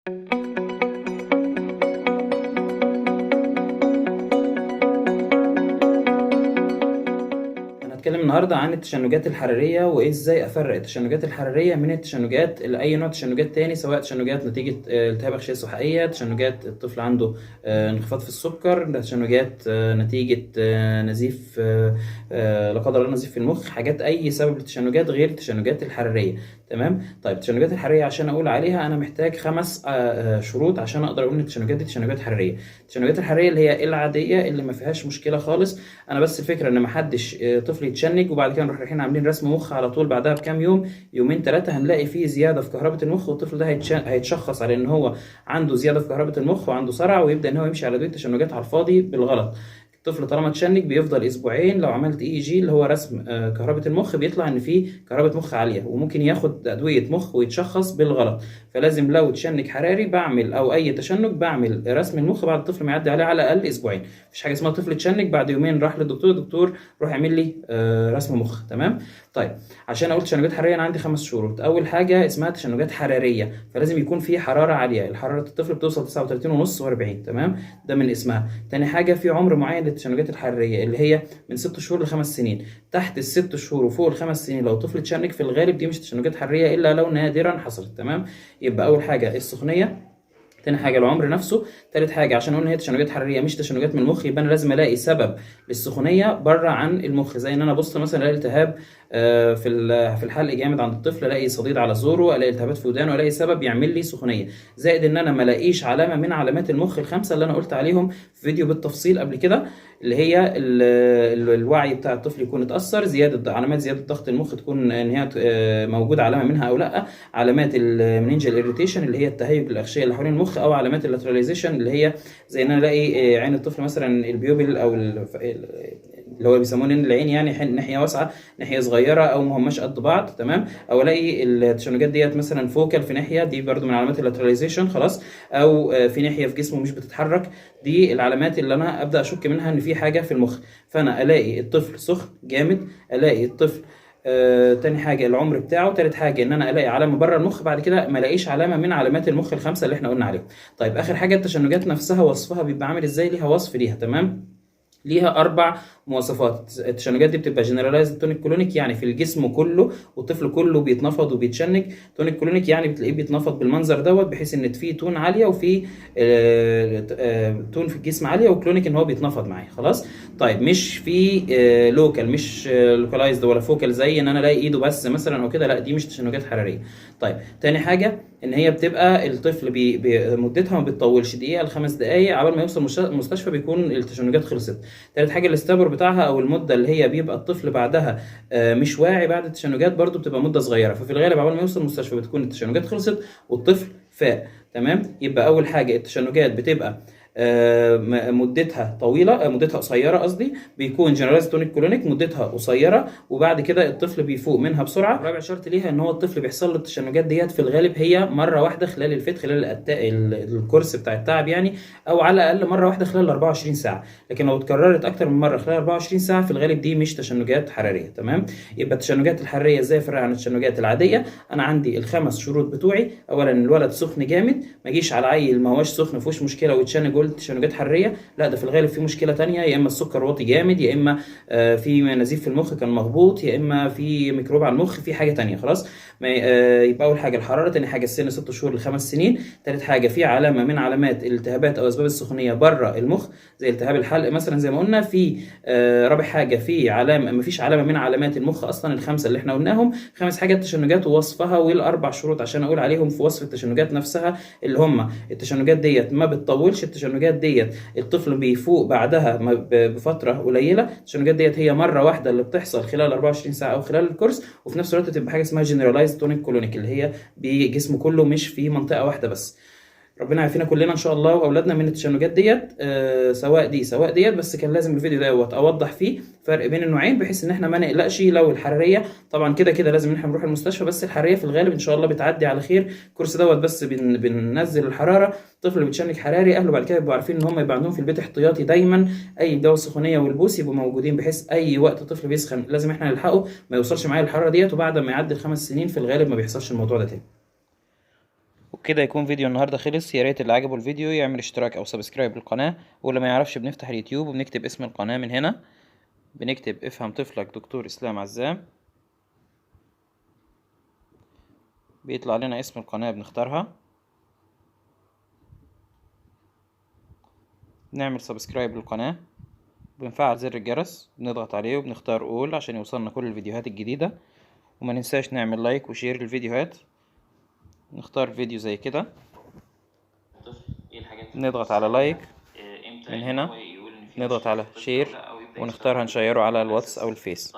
هنتكلم النهارده عن التشنجات الحراريه وازاي افرق التشنجات الحراريه من التشنجات اي نوع تشنجات تاني، سواء تشنجات نتيجه التهاب اغشيه سحائيه، تشنجات الطفل عنده انخفاض في السكر، تشنجات نتيجه نزيف، لا قدر الله نزيف في المخ، حاجات اي سبب للتشنجات غير التشنجات الحراريه. تمام. طيب التشنجات الحراريه عشان اقول عليها انا محتاج 5 شروط عشان اقدر اقول ان التشنجات دي تشنجات حراريه. التشنجات الحراريه اللي هي العاديه اللي ما فيهاش مشكله خالص، انا بس الفكره ان ما حدش طفل يتشنج وبعد كده نروح رايحين عاملين رسم مخ على طول، بعدها بكام يوم، يومين 3 هنلاقي فيه زياده في كهرباء المخ، والطفل ده هيتشخص على ان هو عنده زياده في كهرباء المخ وعنده صرع، ويبدا ان هو يمشي على ادويه تشنجات على الفاضي بالغلط. الطفل طالما اتشنج بيفضل اسبوعين، لو عملت اي جي اللي هو رسم كهرباء المخ بيطلع ان فيه كهرباء مخ عاليه، وممكن ياخد ادويه مخ ويتشخص بالغلط. فلازم لو تشنج حراري بعمل او اي تشنج بعمل رسم المخ بعد الطفل ما يعدي عليه على الاقل اسبوعين. مفيش حاجه اسمها طفل اتشنج بعد يومين راح للدكتور، الدكتور روح اعمل لي رسم مخ. تمام. طيب عشان اقول تشنجات حراريه انا عندي 5 شروط. اول حاجه اسمها تشنجات حراريه، فلازم يكون في حراره عاليه، حراره الطفل بتوصل 39.5 و40. تمام، ده من اسمها. تاني حاجه في عمر معين للتشنجات الحراريه اللي هي من 6 شهور ل5 سنين. تحت ال6 شهور وفوق ال5 سنين لو طفل اتشنج في الغالب دي مش تشنجات حراريه الا لو نادرا حصلت. تمام. يبقى اول حاجه السخونيه، تاني حاجه العمر نفسه، تالت حاجه عشان اقول ان هي تشنجات حراريه مش تشنجات من المخ يبقى انا لازم الاقي سبب للسخونيه بره عن المخ، زي ان انا ابص مثلا الاقي التهاب في الحلق جامد عند الطفل، الاقي صديد على زوره، الاقي التهابات في ودانه، الاقي سبب يعمل لي سخونيه، زائد ان انا ما الاقيش علامه من علامات المخ ال5 اللي انا قلت عليهم في فيديو بالتفصيل قبل كده، اللي هي الوعي بتاع الطفل يكون اتاثر، زياده علامات زياده ضغط المخ تكون ان هي موجوده علامه منها او لا، علامات المننجال اريتيشن اللي هي التهيج الاغشيه اللي حوالين المخ، او علامات اللاتراليزيشن اللي هي زي ان انا الاقي عين الطفل مثلا البيوبل او اللي هو بيسموه ان العين يعني ناحيه واسعه ناحيه صغيره او ما هماش قد بعض. تمام. او الاقي التشنجات ديت مثلا فوكال في ناحيه، دي برده من علامات اللاتراليزيشن خلاص، او في ناحيه في جسمه مش بتتحرك، دي العلامات اللي انا ابدا اشك منها ان في حاجه في المخ. فانا الاقي الطفل سخن جامد، الاقي الطفل تاني حاجه العمر بتاعه، تالت حاجه ان انا الاقي علامه بره المخ، بعد كده ما الاقيش علامه من علامات المخ ال5 اللي احنا قلنا عليهم. طيب اخر حاجه التشنجات نفسها وصفها بيبقى عامل ازاي؟ ليها وصف ليها. تمام. ليها 4 مواصفات. التشنجات دي بتبقى جنرالايزد تونيك كلونيك، يعني في الجسم كله والطفل كله بيتنفض وبيتشنج. تونيك كلونيك يعني بتلاقيه بيتنفض بالمنظر دوت، بحيث ان في تون عاليه وفي تون في الجسم عاليه، وكلونيك ان هو بيتنفض معايا خلاص. طيب مش في لوكال، مش لوكالايزد ولا فوكال زي ان انا الاقي ايده بس مثلا او كده، لا دي مش تشنجات حراريه. طيب تاني حاجه ان هي بتبقى الطفل مدتها ما بتطولش، دقيقه ل5 دقائق عبال ما يوصل المستشفى بيكون التشنجات خلصت. تالت حاجه الاستابر بتاعها او المده اللي هي بيبقى الطفل بعدها مش واعي بعد التشنجات برضو بتبقى مده صغيره، ففي الغالب عبال ما يوصل المستشفى بتكون التشنجات خلصت والطفل فاق. تمام. يبقى اول حاجه التشنجات بتبقى مدتها طويله، مدتها قصيره قصدي، بيكون جنرالايز تونيك كلونيك مدتها قصيره، وبعد كده الطفل بيفوق منها بسرعه. رابع شرط ليها ان هو الطفل بيحصل له التشنجات ديت في الغالب هي مره واحده خلال خلال الكورس بتاع التعب يعني، او على الاقل مره واحده خلال 24 ساعه، لكن لو اتكررت اكتر من مره خلال 24 ساعه في الغالب دي مش تشنجات حراريه. تمام. يبقى التشنجات الحراريه ازاي افرقها عن التشنجات العاديه؟ انا عندي ال5 شروط بتوعي. اولا الولد سخن جامد، ما اجيش على عيل ما هوش سخن فيهوش مشكله ويتشنج قلت تشنجات حراريه، لا ده في الغالب في مشكله تانية، يا اما السكر واطي جامد، يا اما في نزيف في المخ كان مخبوط، يا اما في ميكروب على المخ، في حاجه تانية خلاص. يبقى اول حاجه الحراره، تاني حاجه السن 6 شهور ل5 سنين، تالت حاجه في علامه من علامات الالتهابات او اسباب السخونيه بره المخ زي التهاب الحلق مثلا زي ما قلنا، في رابع حاجه في علامه، ما فيش علامه من علامات المخ اصلا ال5 اللي احنا قلناهم. خامس حاجه التشنجات ووصفها، والاربع شروط عشان اقول عليهم في وصف التشنجات نفسها اللي هم التشنجات ديت ما بتطولش، التشنجات ديت الطفل بيفوق بعدها بفتره قليله، التشنجات ديت هي مره واحده اللي بتحصل خلال 24 ساعه او خلال الكورس، وفي نفس الوقت تبقى حاجه اسمها جنرالايزد تونيك كلونيك اللي هي بجسمه كله مش في منطقه واحده بس. ربنا يعافينا كلنا ان شاء الله واولادنا من التشنجات ديت، سواء دي سواء ديت، بس كان لازم الفيديو دوت اوضح فيه فرق بين النوعين بحيث ان احنا ما نقلقش. لو الحراريه طبعا كده كده لازم ان احنا نروح المستشفى، بس الحراريه في الغالب ان شاء الله بتعدي على خير. الكورس دوت بس بننزل الحراره، الطفل بيتشنج حراري اهله بعد كده يبقوا عارفين ان هم يبقى عندهم في البيت احتياطي دايما اي دواء سخونيه والبوس يبقوا موجودين، بحيث اي وقت طفل بيسخن لازم احنا نلحقه ما يوصلش معايا الحراره ديت، وبعد ما يعدي ال5 سنين في الغالب ما بيحصلش الموضوع ده تاني. وبكده يكون فيديو النهارده خلص. يا ريت اللي عجبه الفيديو يعمل اشتراك او سبسكرايب للقناه، واللي ما يعرفش بنفتح اليوتيوب وبنكتب اسم القناه من هنا، بنكتب افهم طفلك دكتور اسلام عزام، بيطلع لنا اسم القناه بنختارها، نعمل سبسكرايب للقناه، بنفعل زر الجرس بنضغط عليه وبنختار اول عشان يوصلنا كل الفيديوهات الجديده. وما ننساش نعمل لايك وشير للفيديوهات. نختار فيديو زي كده، نضغط على لايك من هنا، نضغط على شير ونختار هنشيره على الواتس او الفيس.